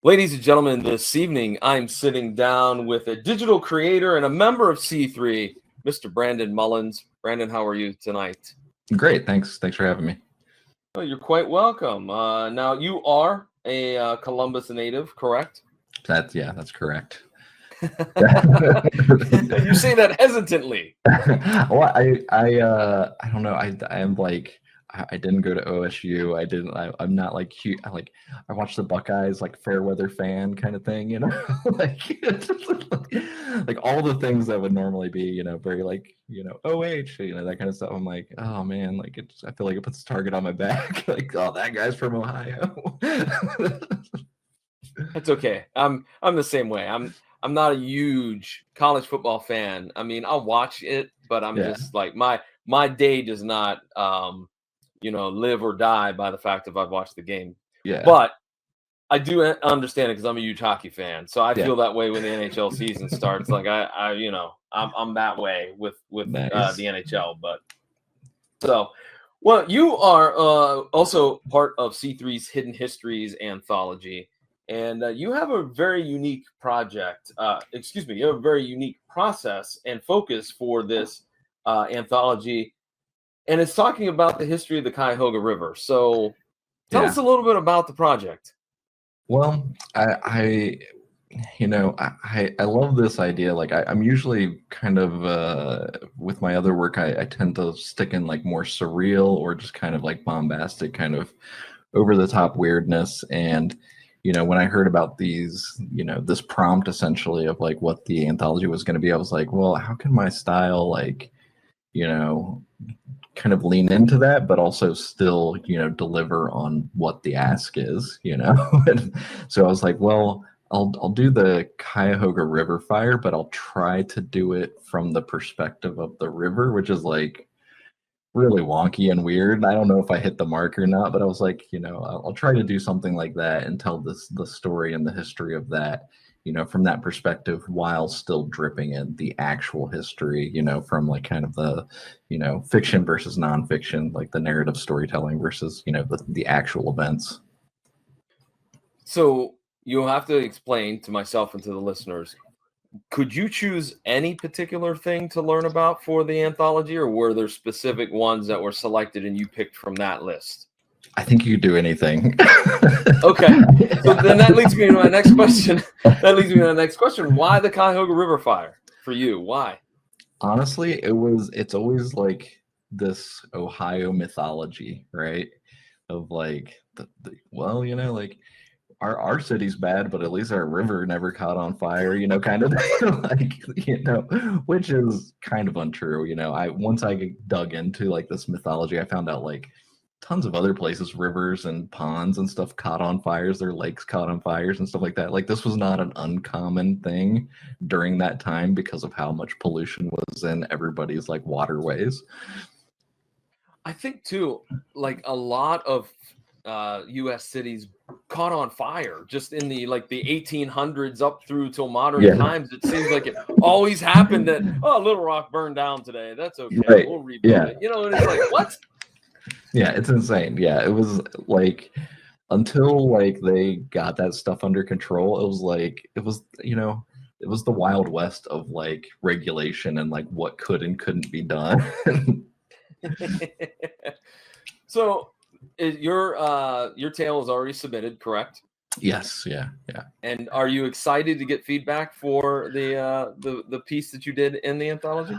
Ladies and gentlemen, this evening I'm sitting down with a digital creator and a member of C3, Mr. Brandon Mullins. Brandon, how are you tonight? Great, thanks for having me. Oh, you're quite welcome. Now, you are a Columbus native, correct? That's correct. You say that hesitantly. Well, I don't know. I am like I didn't go to OSU. I'm not like huge. I watch the Buckeyes, like fair weather fan kind of thing, like like all the things that would normally be, very like, OH, that kind of stuff. I'm like, oh man, like I feel like it puts a target on my back. Like, oh, that guy's from Ohio. That's okay. I'm the same way. I'm not a huge college football fan. I mean, I'll watch it, but I'm just like my day does not live or die by the fact if I've watched the game. Yeah. But I do understand it because I'm a huge hockey fan. So I feel that way when the NHL season starts. Like I'm that way with Nice. the NHL. But well, you are also part of C3's Hidden Histories Anthology. And you have a very unique project. You have a very unique process and focus for this anthology. And it's talking about the history of the Cuyahoga River. So tell us a little bit about the project. Well, I love this idea. Like I'm usually kind of with my other work, I tend to stick in like more surreal or just kind of like bombastic, kind of over the top weirdness. And when I heard about these, this prompt essentially of like what the anthology was going to be, I was like, well, how can my style like, kind of lean into that, but also still, deliver on what the ask is, And so I was like, well, I'll do the Cuyahoga River fire, but I'll try to do it from the perspective of the river, which is like really wonky and weird. I don't know if I hit the mark or not, but I was like, I'll try to do something like that and tell the story and the history of that, from that perspective, while still dripping in the actual history, from like kind of the, fiction versus nonfiction, like the narrative storytelling versus, the actual events. So you'll have to explain to myself and to the listeners, could you choose any particular thing to learn about for the anthology, or were there specific ones that were selected and you picked from that list? I think you could do anything. Okay. So then that leads me to my next question. Why the Cuyahoga River fire for you? Why? Honestly, it's always like this Ohio mythology, right? Of like like our city's bad, but at least our river never caught on fire, kind of like, which is kind of untrue. Once I dug into like this mythology, I found out like tons of other places, rivers and ponds and stuff caught on fires, their lakes caught on fires and stuff like that. Like this was not an uncommon thing during that time because of how much pollution was in everybody's like waterways. I think too, like a lot of U.S. cities caught on fire just in the 1800s up through till modern times. It seems like it always happened that Little Rock burned down today. That's okay. Right. We'll rebuild it. And it's like, what? Yeah, it's insane. Yeah, it was like until like they got that stuff under control, it was the Wild West of like regulation and like what could and couldn't be done. So your tale is already submitted, correct? Yes, yeah. And are you excited to get feedback for the piece that you did in the anthology?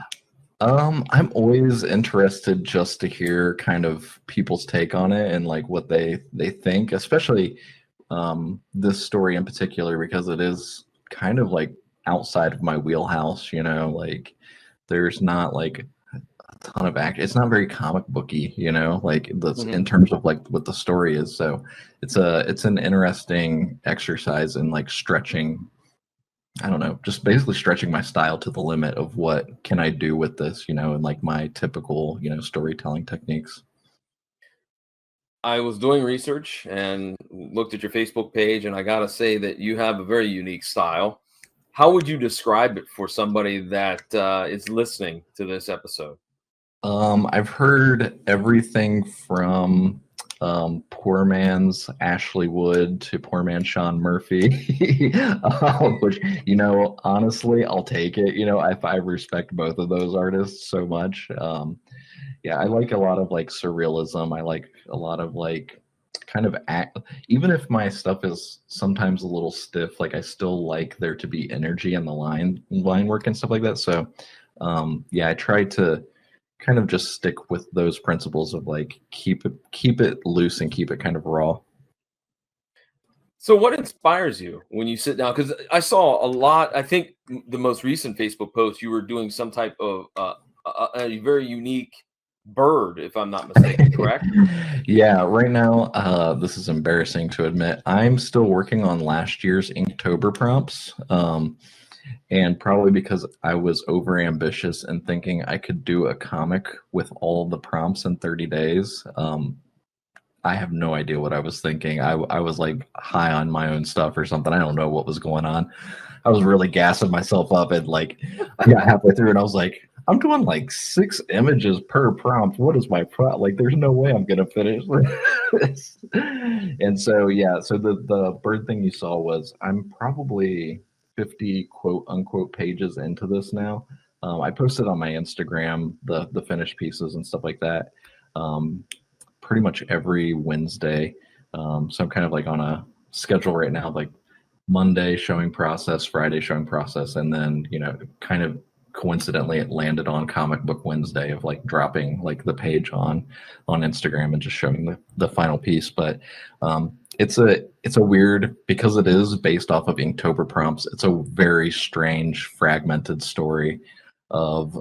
I'm always interested just to hear kind of people's take on it and like what they think, especially this story in particular, because it is kind of like outside of my wheelhouse, like there's not like ton of act. It's not very comic booky, like this in terms of like what the story is. So it's an interesting exercise in like stretching. I don't know, just basically stretching my style to the limit of what can I do with this, and like my typical, storytelling techniques. I was doing research and looked at your Facebook page, and I gotta say that you have a very unique style. How would you describe it for somebody that is listening to this episode? I've heard everything from poor man's Ashley Wood to poor man Sean Murphy, which, honestly, I'll take it. I respect both of those artists so much. Yeah, I like a lot of like surrealism. I like a lot of like kind of even if my stuff is sometimes a little stiff, like I still like there to be energy in the line work and stuff like that. So yeah, I try to kind of just stick with those principles of like keep it loose and keep it kind of raw. So what inspires you when you sit down? Because I saw a lot. I think the most recent Facebook post, you were doing some type of a very unique bird, if I'm not mistaken, correct? Yeah, right now, this is embarrassing to admit. I'm still working on last year's Inktober prompts. And probably because I was over ambitious and thinking I could do a comic with all the prompts in 30 days. I have no idea what I was thinking. I was like high on my own stuff or something. I don't know what was going on. I was really gassing myself up, and like I got halfway through and I was like, I'm doing like 6 images per prompt. What is my prompt? Like, there's no way I'm gonna finish this. And so yeah, so the bird thing you saw was I'm probably 50 quote unquote pages into this now. I posted on my Instagram the finished pieces and stuff like that. Pretty much every Wednesday. So I'm kind of like on a schedule right now, like Monday showing process, Friday showing process, and then, kind of coincidentally it landed on Comic Book Wednesday of like dropping like the page on Instagram and just showing the final piece. But it's a weird, because it is based off of Inktober prompts. It's a very strange fragmented story of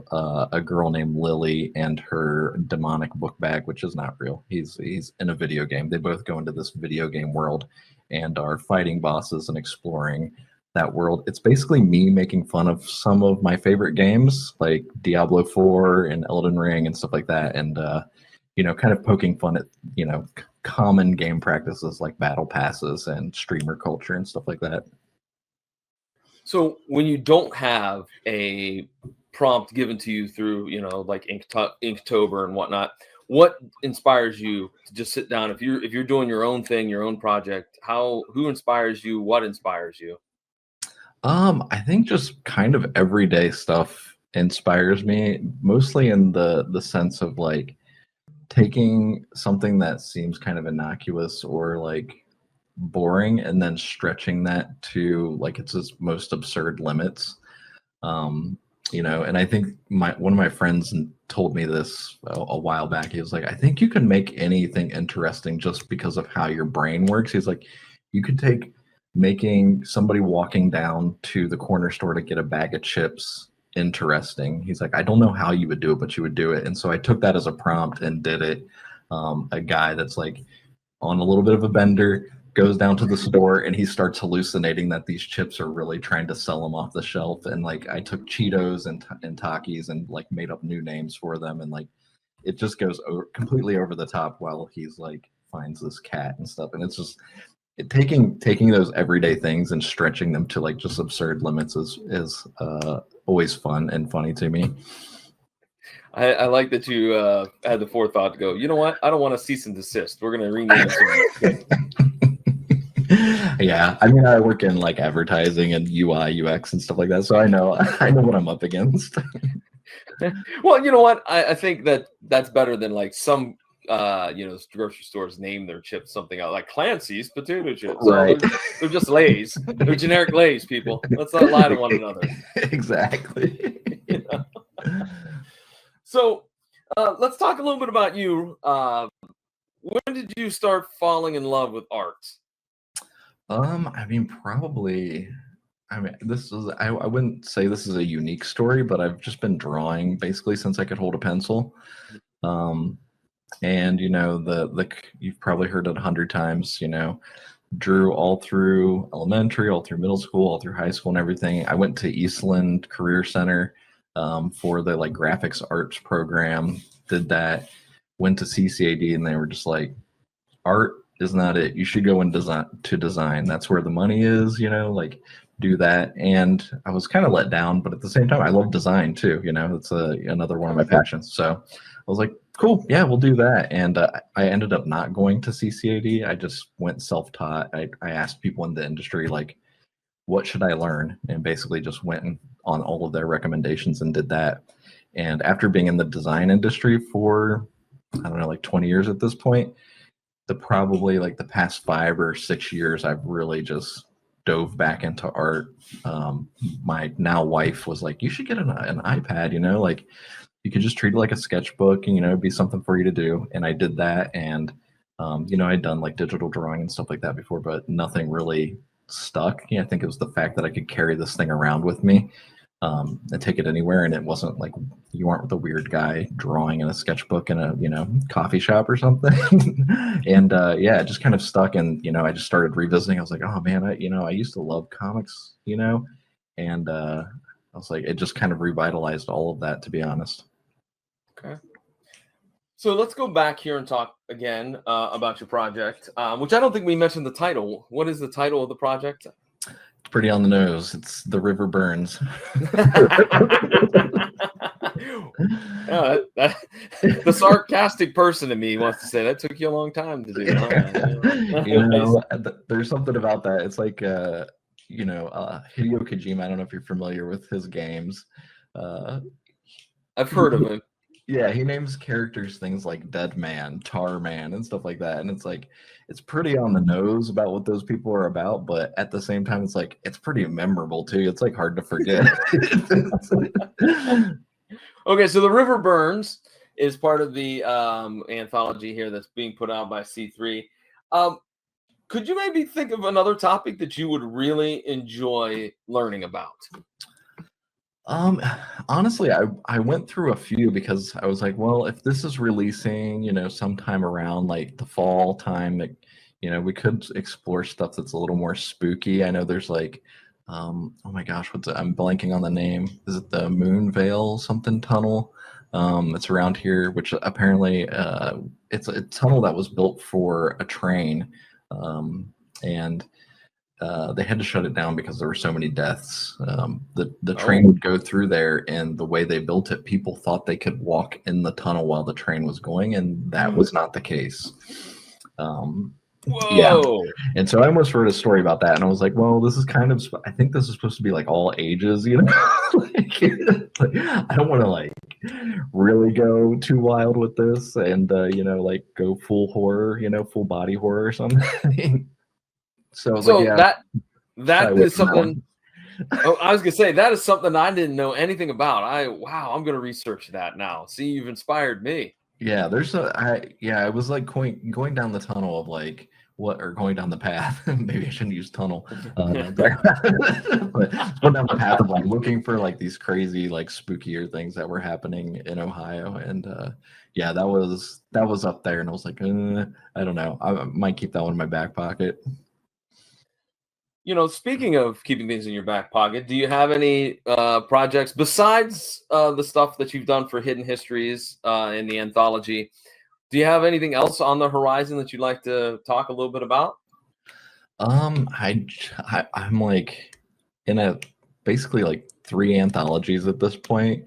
a girl named Lily and her demonic book bag, which is not real. He's in a video game. They both go into this video game world and are fighting bosses and exploring that world. It's basically me making fun of some of my favorite games like Diablo 4 and Elden Ring and stuff like that, and kind of poking fun at common game practices like battle passes and streamer culture and stuff like that. So when you don't have a prompt given to you through, like Inktober and whatnot, what inspires you to just sit down? If you're doing your own thing, your own project, who inspires you? What inspires you? I think just kind of everyday stuff inspires me, mostly in the sense of like taking something that seems kind of innocuous or like boring and then stretching that to like its most absurd limits. And I think one of my friends told me this a while back. He was like, I think you can make anything interesting just because of how your brain works. He's like, you could take making somebody walking down to the corner store to get a bag of chips interesting. He's like, I don't know how you would do it, but you would do it. And so I took that as a prompt and did it. A guy that's like on a little bit of a bender goes down to the store and he starts hallucinating that these chips are really trying to sell them off the shelf. And like I took Cheetos and Takis and like made up new names for them, and like it just goes completely over the top while he's like finds this cat and stuff. And it's just taking those everyday things and stretching them to like just absurd limits is always fun and funny to me. I like that you had the forethought to go, you know what? I don't want to cease and desist. We're going to rename it. Yeah, I mean, I work in like advertising and UI, UX and stuff like that, so I know what I'm up against. Well, you know what? I think that's better than like some grocery stores name their chips something else, like Clancy's potato chips. Right. So they're just Lay's. They're generic Lay's, people. Let's not lie to one another. Exactly. So let's talk a little bit about you. When did you start falling in love with art? I mean, probably. I mean, I wouldn't say this is a unique story, but I've just been drawing basically since I could hold a pencil. And you've probably heard it 100 times. Drew all through elementary, all through middle school, all through high school, and everything. I went to Eastland Career Center for the like graphics arts program. Did that. Went to CCAD, and they were just like, art is not it. You should go and design. That's where the money is, like do that. And I was kind of let down, but at the same time, I love design too. It's another one of my passions. So I was like, Cool. Yeah, we'll do that. And I ended up not going to CCAD. I just went self-taught. I asked people in the industry, like, what should I learn? And basically just went on all of their recommendations and did that. And after being in the design industry for, I don't know, like 20 years at this point, probably like the past 5 or 6 years, I've really just dove back into art. My now wife was like, you should get an iPad, like you could just treat it like a sketchbook and, it'd be something for you to do. And I did that. And, I'd done like digital drawing and stuff like that before, but nothing really stuck. I think it was the fact that I could carry this thing around with me and take it anywhere. And it wasn't like you weren't the weird guy drawing in a sketchbook in a, coffee shop or something. And yeah, it just kind of stuck. And, I just started revisiting. I was like, oh man, I used to love comics, and I was like, it just kind of revitalized all of that, to be honest. Okay. So let's go back here and talk again about your project, which I don't think we mentioned the title. What is the title of the project? It's pretty on the nose. It's The River Burns. The sarcastic person in me wants to say that took you a long time to do. There's something about that. It's like, Hideo Kojima. I don't know if you're familiar with his games. I've heard of him. Yeah, he names characters things like Dead Man, Tar Man, and stuff like that. And it's like, it's pretty on the nose about what those people are about, but at the same time, it's like, it's pretty memorable too. It's like hard to forget. Okay, so The River Burns is part of the anthology here that's being put out by C3. Could you maybe think of another topic that you would really enjoy learning about? Honestly, I went through a few because I was like, well, if this is releasing, sometime around like the fall time, that, we could explore stuff that's a little more spooky. I know there's like, oh my gosh, I'm blanking on the name. Is it the Moonvale something tunnel? It's around here, which apparently it's a tunnel that was built for a train, and they had to shut it down because there were so many deaths. The train would go through there, and the way they built it, people thought they could walk in the tunnel while the train was going, and that was not the case. Whoa. Yeah. And so I almost wrote a story about that, and I was like, well, this is kind of, I think this is supposed to be like all ages, like, I don't want to like really go too wild with this and, like go full horror, full body horror or something. So like, yeah, that is something. I was gonna say that is something I didn't know anything about. I'm gonna research that now. See, you've inspired me. Yeah, it was like going down the tunnel of like or going down the path. Maybe I shouldn't use tunnel. But going down the path of like looking for like these crazy like spookier things that were happening in Ohio, and yeah, that was up there, and I was like, I don't know, I might keep that one in my back pocket. Speaking of keeping things in your back pocket, do you have any projects besides the stuff that you've done for Hidden Histories in the anthology? Do you have anything else on the horizon that you'd like to talk a little bit about? I'm like in basically like 3 anthologies at this point.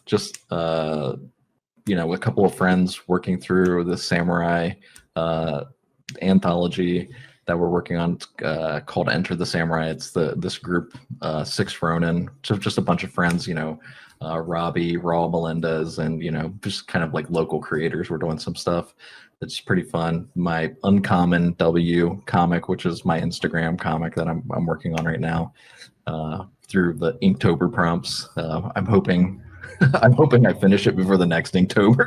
Just a couple of friends working through the samurai anthology that we're working on called Enter the Samurai. It's this group, Six Ronin, just a bunch of friends, Robbie, Raw Melendez, and just kind of like local creators. We're doing some stuff that's pretty fun. My Uncommon W comic, which is my Instagram comic that I'm working on right now, through the Inktober prompts. I'm hoping I finish it before the next Inktober.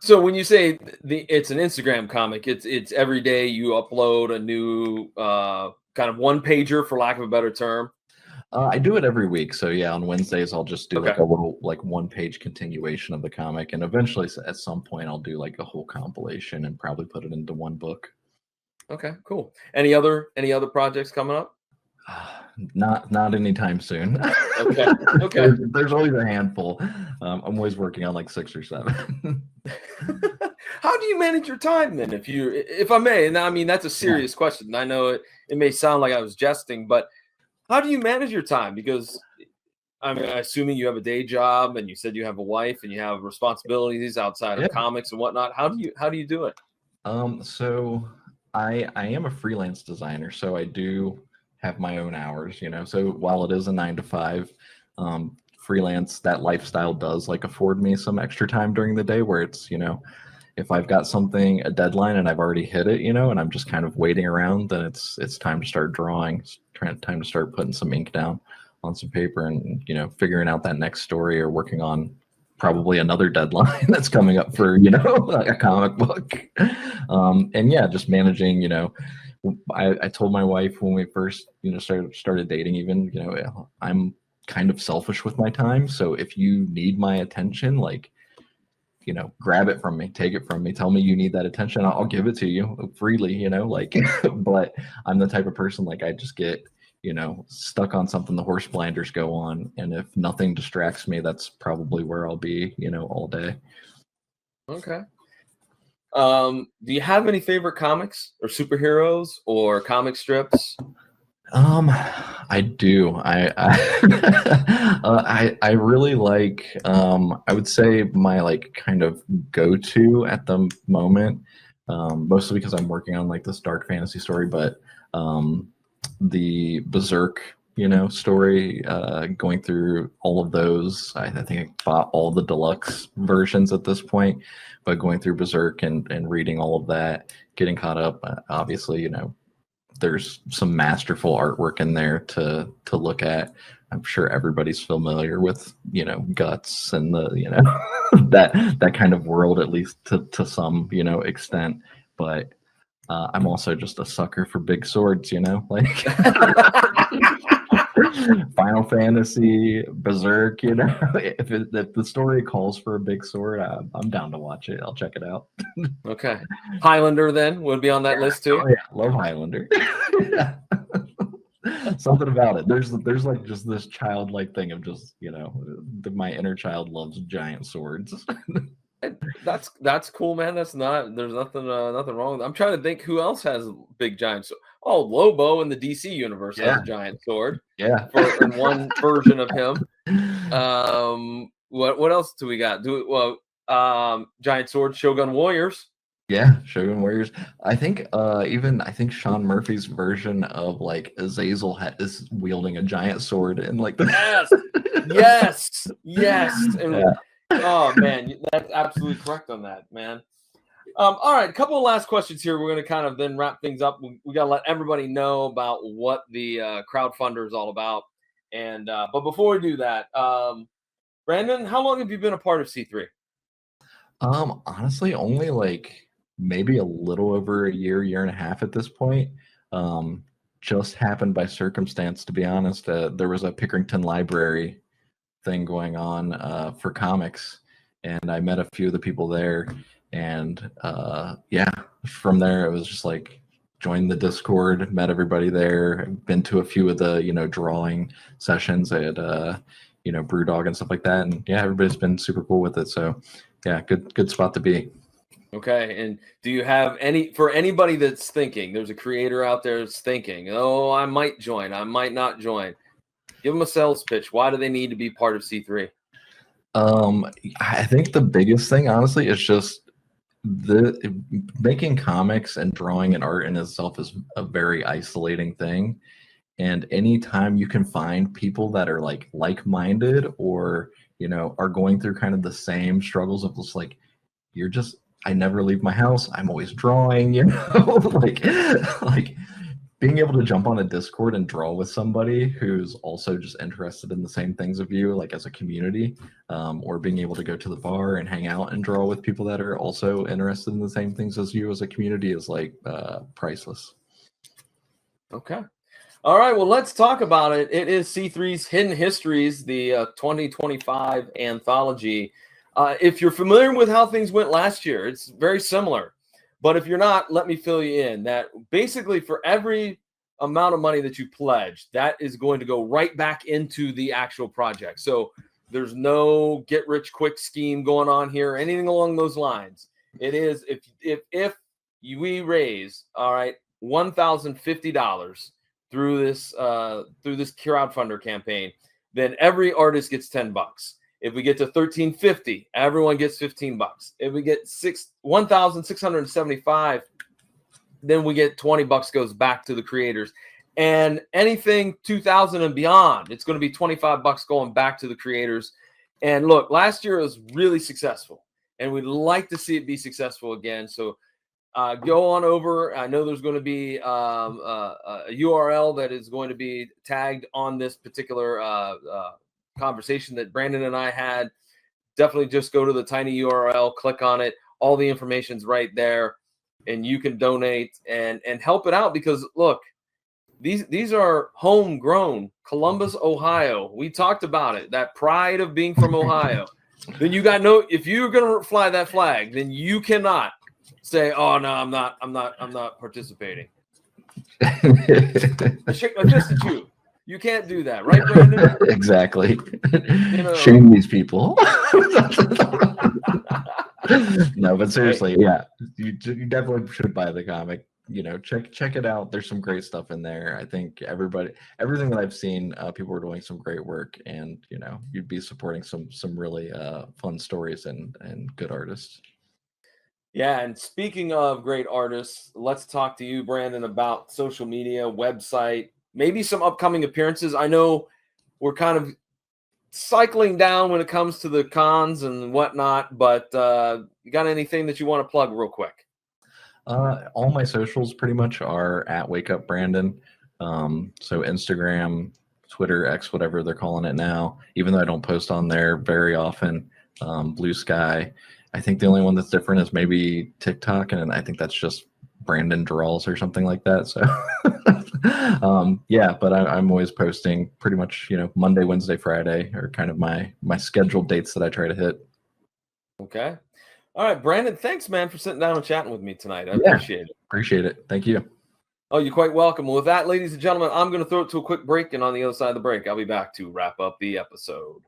So when you say it's an Instagram comic, it's every day you upload a new kind of one pager, for lack of a better term. I do it every week. So yeah, on Wednesdays I'll just do like a little like 1-page continuation of the comic, and eventually at some point I'll do like a whole compilation and probably put it into one book. Okay, cool. Any other projects coming up? Not anytime soon. Okay. There's always a handful. I'm always working on like 6 or 7. How do you manage your time then? If I may, and I mean that's a serious question. I know it may sound like I was jesting, but how do you manage your time? Because I'm assuming you have a day job, and you said you have a wife and you have responsibilities outside of comics and whatnot. How do you do it? So I am a freelance designer, so I do have my own hours, So while it is a 9 to 5, freelance, that lifestyle does like afford me some extra time during the day where it's, if I've got something, a deadline, and I've already hit it, and I'm just kind of waiting around, then it's time to start drawing. It's time to start putting some ink down on some paper and, figuring out that next story or working on probably another deadline that's coming up for, a comic book. And yeah, just managing, I told my wife when we first, started dating even, I'm kind of selfish with my time. So if you need my attention, like, grab it from me, take it from me, tell me you need that attention. I'll give it to you freely, like, but I'm the type of person, like, I just get, stuck on something, the horse blinders go on. And if nothing distracts me, that's probably where I'll be, all day. Okay. Do you have any favorite comics or superheroes or comic strips? I do. I really like. I would say my like kind of go-to at the moment, mostly because I'm working on like this dark fantasy story, but the Berserk, story. Going through all of those, I think I bought all the deluxe versions at this point, but going through Berserk and reading all of that, getting caught up. Obviously, there's some masterful artwork in there to look at. I'm sure everybody's familiar with, Guts and the, that kind of world, at least to some, extent. But I'm also just a sucker for big swords, like Final Fantasy, Berserk, if the story calls for a big sword, I'm down to watch it. I'll check it out. Okay. Highlander then would be on that list too. Oh yeah, love Highlander. Something about it. There's like just this childlike thing of just, my inner child loves giant swords. That's cool, man. There's nothing wrong with it. I'm trying to think who else has big giant sword. Oh, Lobo in the DC universe has a giant sword. Yeah. In one version of him. What else do we got? Giant sword, Shogun Warriors. Yeah, Shogun Warriors. I think Sean Murphy's version of like Azazel is wielding a giant sword and like yes. And oh man, that's absolutely correct on that, man. All right, a couple of last questions here. We're going to kind of then wrap things up. We got to let everybody know about what the crowdfunder is all about. And but before we do that, Brandon, how long have you been a part of C3? Honestly, only like maybe a little over a year and a half at this point. Just happened by circumstance, to be honest. There was a Pickerington Library thing going on for comics, and I met a few of the people there. And from there it was just like joined the Discord, met everybody there, been to a few of the drawing sessions at Brewdog and stuff like that, and yeah, everybody's been super cool with it. So yeah, good spot to be. Okay, and do you have for anybody that's thinking, there's a creator out there that's thinking, oh, I might join, I might not join, give them a sales pitch. Why do they need to be part of C3? I think the biggest thing, honestly, is just making comics and drawing and art in itself is a very isolating thing. And anytime you can find people that are like-minded or, are going through kind of the same struggles of just like, I never leave my house, I'm always drawing, like being able to jump on a Discord and draw with somebody who's also just interested in the same things of you, like as a community, or being able to go to the bar and hang out and draw with people that are also interested in the same things as you as a community is like priceless. Okay. All right. Well, let's talk about it. It is C3's Hidden Histories, the 2025 anthology. If you're familiar with how things went last year, it's very similar. But if you're not, let me fill you in that basically for every amount of money that you pledge, that is going to go right back into the actual project. So there's no get rich quick scheme going on here, or anything along those lines. It is if we raise $1,050 through this crowdfunder campaign, then every artist gets $10. If we get to 1350, everyone gets $15. If we get 1,675, then we get $20 goes back to the creators. And anything 2,000 and beyond, it's going to be $25 going back to the creators. And look, last year was really successful, and we'd like to see it be successful again. So go on over. I know there's going to be a URL that is going to be tagged on this particular conversation that Brandon and I had. Definitely just go to the tiny URL, click on it. All the information's right there, and you can donate and help it out, because look, these are homegrown, Columbus, Ohio. We talked about it, that pride of being from Ohio. Then you got if you're going to fly that flag, then you cannot say, "Oh no, I'm not participating." Just at you. You can't do that, right, Brandon? Exactly. Shame these people. No, but seriously, yeah, you definitely should buy the comic. Check it out. There's some great stuff in there. I think everything that I've seen, people are doing some great work, and you'd be supporting some really fun stories and good artists. Yeah, and speaking of great artists, let's talk to you, Brandon, about social media, website, maybe some upcoming appearances. I know we're kind of cycling down when it comes to the cons and whatnot, but you got anything that you want to plug real quick? All my socials pretty much are at Wake Up Brandon. So Instagram, Twitter, X, whatever they're calling it now, even though I don't post on there very often. Blue Sky. I think the only one that's different is maybe TikTok, and I think that's just Brandon Draws or something like that. So yeah, but I'm always posting pretty much, Monday, Wednesday, Friday are kind of my scheduled dates that I try to hit. Okay. All right, Brandon, thanks, man, for sitting down and chatting with me tonight. I appreciate it. Appreciate it. Thank you. Oh, you're quite welcome. Well, with that, ladies and gentlemen, I'm going to throw it to a quick break, and on the other side of the break, I'll be back to wrap up the episode.